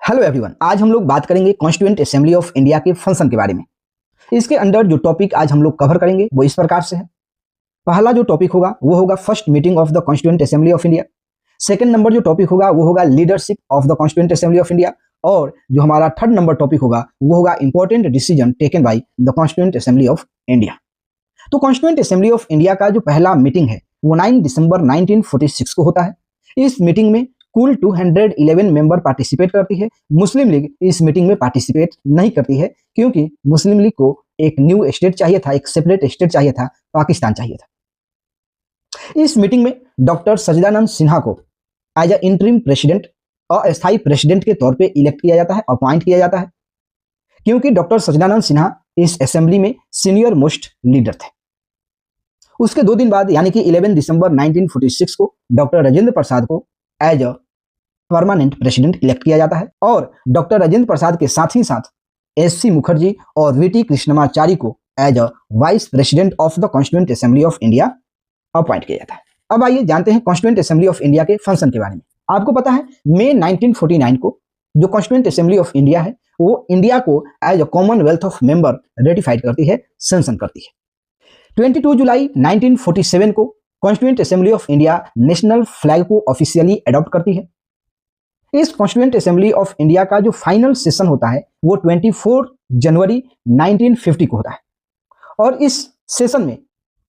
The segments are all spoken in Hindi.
हेलो एवरीवन, आज हम लोग बात करेंगे कॉन्स्टिट्यूएंट असेंबली ऑफ इंडिया के फंक्शन के बारे में। इसके अंदर जो टॉपिक आज हम लोग कवर करेंगे वो इस प्रकार से है। पहला जो टॉपिक होगा वो होगा first meeting of the constituent assembly of India. Second number जो टॉपिक होगा वो होगा leadership of the constituent assembly of India. और जो हमारा थर्ड नंबर टॉपिक होगा वो होगा important decision taken by the constituent assembly of India. तो कॉन्स्टिट्यूएंट असेंबली ऑफ इंडिया का जो पहला मीटिंग है वो 9 दिसंबर 1946 को होता है। इस मीटिंग में कुल 211 मेंबर पार्टिसिपेट करती है। मुस्लिम लीग इस मीटिंग में पार्टिसिपेट नहीं करती है क्योंकि मुस्लिम लीग को एक न्यू स्टेट चाहिए था, एक सेपरेट स्टेट चाहिए था, पाकिस्तान चाहिए था। इस मीटिंग में डॉक्टर सचिदानंद सिन्हा को एज अ इंटरिम प्रेसिडेंट, अस्थायी प्रेसिडेंट के तौर पे इलेक्ट किया जाता है, अपॉइंट किया जाता है, क्योंकि डॉक्टर सचिदानंद सिन्हा इस असेंबली में सीनियर मोस्ट लीडर थे। उसके 2 दिन बाद यानी कि 11 दिसंबर 1946 को डॉक्टर राजेंद्र प्रसाद को as a permanent president elect किया जाता है और डॉक्टर राजेंद्र प्रसाद के साथ ही साथ एससी मुखर्जी और वीटी कृष्णमाचारी को as a vice president of the constituent assembly of India appoint किया जाता है। अब आइए जानते हैं कॉन्स्टिट्यूएंट असेंबली ऑफ इंडिया के फंक्शन के बारे में। आपको पता है मई 1949 को जो कॉन्स्टिट्यूएंट असेंबली ऑफ इंडिया है वो इंडिया को as a commonwealth of member ratified करती है, सैंक्शन करती है। 22 जुलाई 1947 को constituent assembly of India national flag को ऑफिशियली अडॉप्ट करती है। इस कॉन्स्टिट्यूएंट असेंबली ऑफ इंडिया का जो फाइनल सेशन होता है वो 24 जनवरी 1950 को होता है और इस सेशन में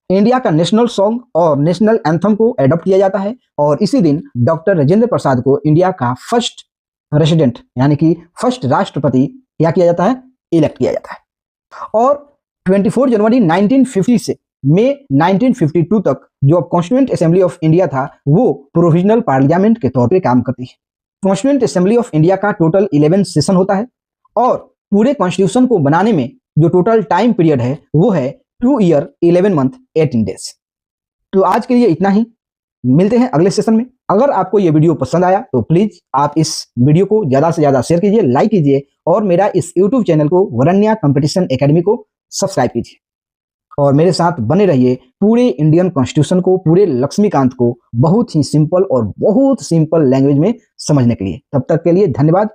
इंडिया का नेशनल सॉन्ग और नेशनल एंथम को अडॉप्ट किया जाता है और इसी दिन डॉक्टर राजेंद्र प्रसाद को इंडिया का फर्स्ट प्रेसिडेंट यानी कि फर्स्ट राष्ट्रपति क्या किया जाता है, इलेक्ट किया जाता है। और 24 जनवरी 1950 से मई 1952 तक जो कॉन्स्टिट्यूएंट असेंबली ऑफ इंडिया था वो प्रोविजनल पार्लियामेंट के तौर पे काम करती है। कॉन्स्टिट्यूएंट असेंबली ऑफ इंडिया का टोटल 11 सेशन होता है और पूरे कॉन्स्टिट्यूशन को बनाने में जो टोटल टाइम पीरियड है वो है 2 ईयर 11 मंथ 18 डेज। तो आज के लिए इतना ही, मिलते हैं अगले सेशन में। अगर आपको ये वीडियो पसंद आया तो प्लीज आप इस वीडियो को ज्यादा से ज्यादा शेयर कीजिए, लाइक कीजिए और मेरा इस यूट्यूब चैनल को वरण्या कंपटीशन एकेडमी को सब्सक्राइब कीजिए और मेरे साथ बने रहिए पूरे इंडियन कॉन्स्टिट्यूशन को, पूरे लक्ष्मीकांत को बहुत ही सिंपल और बहुत सिंपल लैंग्वेज में समझने के लिए। तब तक के लिए धन्यवाद।